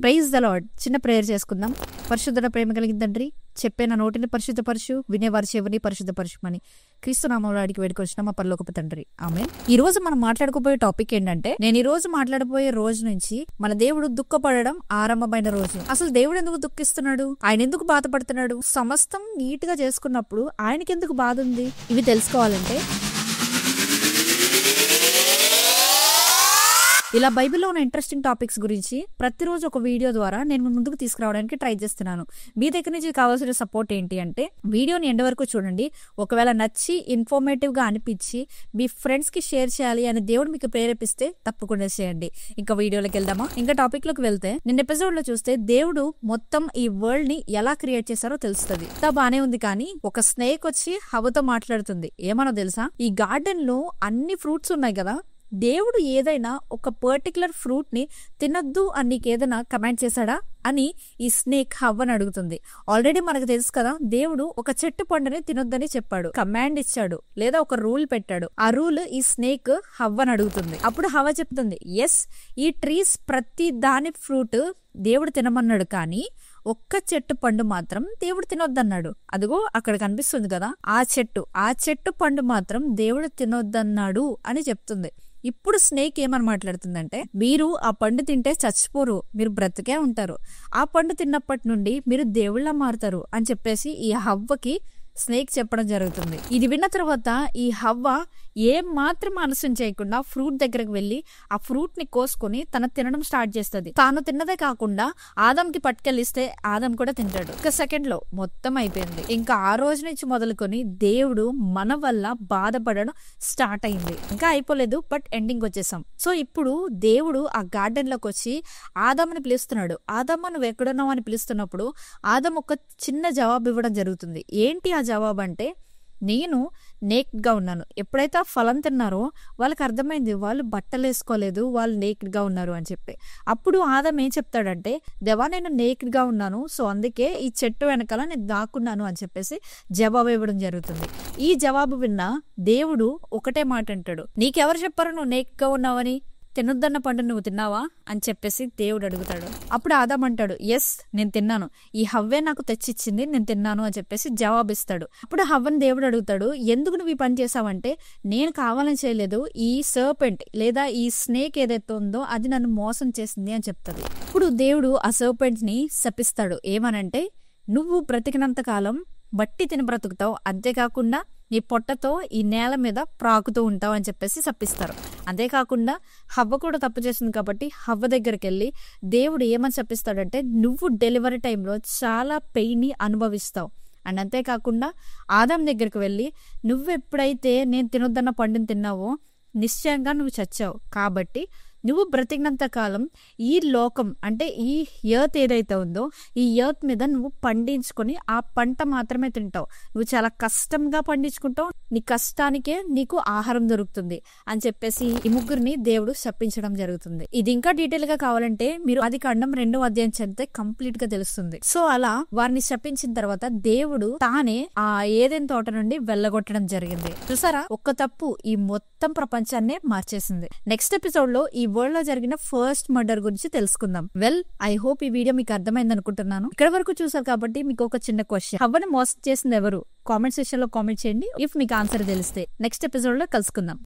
Praise the Lord. చిన్న prayer చేసుకుందాం. పరిశుద్ధ ప్రేమ కలిగిన తండ్రి, చెప్పే నా నోటిని పరిశుద్ధపరచు, వినేవారి చెవిని పరిశుద్ధపరచుమని క్రీస్తు నామములో అడిగి వేడుకొచ్చిన మా పరలోకపు తండ్రి, ఆమేన్. ఈ రోజు మనం మాట్లాడుకోబోయే టాపిక్ ఏంటంటే, నేను ఈ రోజు మాట్లాడబోయే రోజు నుంచి మన దేవుడు దుఃఖపడడం ఆరంభమైన రోజు. అసలు దేవుడు ఎందుకు దుఃఖిస్తున్నాడు, ఆయన ఎందుకు బాధపడుతున్నాడు, సమస్తం నీట్ గా చేసుకున్నప్పుడు ఆయనకి ఎందుకు బాధ ఉంది, ఇవి తెలుసుకోవాలంటే ఇలా బైబిల్లో ఉన్న ఇంట్రెస్టింగ్ టాపిక్స్ గురించి ప్రతిరోజు ఒక వీడియో ద్వారా నేను ముందుకు తీసుకురావడానికి ట్రై చేస్తున్నాను. మీ దగ్గర నుంచి కావాల్సిన సపోర్ట్ ఏంటి అంటే, వీడియోని ఎండ్ వరకు చూడండి. ఒకవేళ నచ్చి ఇన్ఫర్మేటివ్ గా అనిపించి మీ ఫ్రెండ్స్ కి షేర్ చేయాలి అని దేవుడు మీకు ప్రేరేపిస్తే తప్పకుండా చేయండి. ఇంకా వీడియోలోకి వెళ్దామా? ఇంకా టాపిక్ లోకి వెళ్తే, నిన్న ఎపిసోడ్ లో చూస్తే దేవుడు మొత్తం ఈ వరల్డ్ ని ఎలా క్రియేట్ చేశారో తెలుస్తుంది. బానే ఉంది, కానీ ఒక స్నేక్ వచ్చి హవ్వతో మాట్లాడుతుంది. ఏమనో తెలుసా? ఈ గార్డెన్ లో అన్ని ఫ్రూట్స్ ఉన్నాయి కదా, దేవుడు ఏదైనా ఒక పర్టికులర్ ఫ్రూట్ ని తినొద్దు అని నీకు ఏదైనా కమాండ్ చేశాడా అని ఈ స్నేక్ హవ్వని అడుగుతుంది. ఆల్రెడీ మనకు తెలుసు కదా, దేవుడు ఒక చెట్టు పండుని తినొద్దని చెప్పాడు, కమాండ్ ఇచ్చాడు, లేదా ఒక రూల్ పెట్టాడు. ఆ రూల్ ఈ స్నేక్ హవ్వని అడుగుతుంది. అప్పుడు హవ్వ చెప్తుంది, ఎస్, ఈ ట్రీస్ ప్రతి దాని ఫ్రూట్ దేవుడు తినమన్నాడు, కానీ ఒక్క చెట్టు పండు మాత్రం దేవుడు తినొద్దన్నాడు. అదిగో అక్కడ కనిపిస్తుంది కదా, ఆ చెట్టు పండు మాత్రం దేవుడు తినొద్దన్నాడు అని చెప్తుంది. ఇప్పుడు స్నేక్ ఏమని మాట్లాడుతుందంటే, మీరు ఆ పండు తింటే చచ్చిపోరు, మీరు బ్రతికే ఉంటారు, ఆ పండు తిన్నప్పటి నుండి మీరు దేవుళ్ళ మారుతారు అని చెప్పేసి ఈ హవ్వకి స్నేక్ చెప్పడం జరుగుతుంది. ఇది విన్న తర్వాత ఈ హవ్వ ఏం మాత్రం ఆలస్యం చేయకుండా ఫ్రూట్ దగ్గరకు వెళ్లి ఆ ఫ్రూట్ ని కోసుకొని తన తినడం స్టార్ట్ చేస్తుంది. తాను తిన్నదే కాకుండా ఆదంకి పట్టుకెళ్ళిస్తే ఆదం కూడా తింటాడు. ఒక సెకండ్ లో మొత్తం అయిపోయింది. ఇంకా ఆ రోజు నుంచి మొదలుకొని దేవుడు మన వల్ల బాధపడడం స్టార్ట్ అయింది. ఇంకా అయిపోలేదు, బట్ ఎండింగ్ వచ్చేసాం. సో ఇప్పుడు దేవుడు ఆ గార్డెన్ లోకి వచ్చి ఆదమ్మని పిలుస్తున్నాడు. ఆదమ్మ, నువ్వు ఎక్కడున్నావు అని పిలుస్తున్నప్పుడు ఆదం ఒక చిన్న జవాబు ఇవ్వడం జరుగుతుంది. ఏంటి ఆ జవాబు అంటే, నేను నేక్డ్ గా ఉన్నాను. ఎప్పుడైతే ఆ ఫలం తిన్నారో వాళ్ళకి అర్థమైంది, వాళ్ళు బట్టలు వేసుకోలేదు, వాళ్ళు నేక్డ్ గా ఉన్నారు అని చెప్పి. అప్పుడు ఆదం ఏం చెప్తాడంటే, దేవా, నేను నేక్డ్ గా ఉన్నాను, సో అందుకే ఈ చెట్టు వెనకాల నేను దాక్కున్నాను అని చెప్పేసి జవాబు ఇవ్వడం జరుగుతుంది. ఈ జవాబు విన్న దేవుడు ఒకటే మాట అంటాడు, నీకెవరు చెప్పారు నువ్వు నేక్డ్ గా ఉన్నావని, తినొద్దన్న పండు నువ్వు తిన్నావా అని చెప్పేసి దేవుడు అడుగుతాడు. అప్పుడు ఆదాం అంటాడు, ఎస్, నేను తిన్నాను, ఈ హవ్వే నాకు తెచ్చిచ్చింది, నేను తిన్నాను అని చెప్పేసి జవాబిస్తాడు. అప్పుడు హవ్వని దేవుడు అడుగుతాడు, ఎందుకు నువ్వు ఈ పని చేసావంటే, నేను కావాలని చేయలేదు, ఈ సర్పెంట్ లేదా ఈ స్నేక్ ఏదైతే ఉందో అది నన్ను మోసం చేసింది అని చెప్తుంది. ఇప్పుడు దేవుడు ఆ సర్పెంట్ ని శపిస్తాడు. ఏమనంటే, నువ్వు బ్రతికినంత కాలం బట్టి తిని బ్రతుకుతావు, అంతేకాకుండా నీ పొట్టతో ఈ నేల మీద ప్రాకుతూ ఉంటావు అని చెప్పేసి శపిస్తారు. అంతేకాకుండా హవ్వ కూడా తప్పు చేసింది కాబట్టి హవ్వ దగ్గరికి వెళ్ళి దేవుడు ఏమని శపిస్తాడంటే, నువ్వు డెలివరీ టైంలో చాలా పెయిన్ ని అనుభవిస్తావు. అండ్ అంతేకాకుండా ఆదాం దగ్గరికి వెళ్ళి, నువ్వు ఎప్పుడైతే నేను తినొద్దన్న పండుని తిన్నావో నిశ్చయంగా నువ్వు చచ్చావు, కాబట్టి నువ్వు బ్రతికినంత కాలం ఈ లోకం అంటే ఈ ఎర్త్ ఏదైతే ఉందో ఈ ఎర్త్ మీద నువ్వు పండించుకొని ఆ పంట మాత్రమే తింటావు. నువ్వు చాలా కష్టంగా పండించుకుంటావు, నీ కష్టానికే నీకు ఆహారం దొరుకుతుంది అని చెప్పేసి ఈ ముగ్గురిని దేవుడు శపించడం జరుగుతుంది. ఇది ఇంకా డీటెయిల్ గా కావాలంటే మీరు ఆదికాండం 2వ అధ్యాయం చదివితే కంప్లీట్ గా తెలుస్తుంది. సో అలా వారిని శపించిన తర్వాత దేవుడు తానే ఆ ఏదెన్ తోట నుండి వెళ్ళగొట్టడం జరిగింది. చూసారా, ఒక్క తప్పు ఈ మొత్తం ప్రపంచాన్నే మార్చేసింది. నెక్స్ట్ ఎపిసోడ్ లో ఈ వరల్డ్ లో జరిగిన ఫస్ట్ మర్డర్ గురించి తెలుసుకుందాం. వెల్, ఐ హోప్ ఈ వీడియో మీకు అర్థమైంది అనుకుంటున్నాను. ఇక్కడ వరకు చూసారు కాబట్టి మీకు ఒక చిన్న క్వశ్చన్, హవ్వని మోసం చేసింది ఎవరు? కామెంట్ సెక్షన్ లో కామెంట్ చేయండి ఇఫ్ మీకు ఆన్సర్ తెలిస్తే. నెక్స్ట్ ఎపిసోడ్ లో కలుసుకుందాం.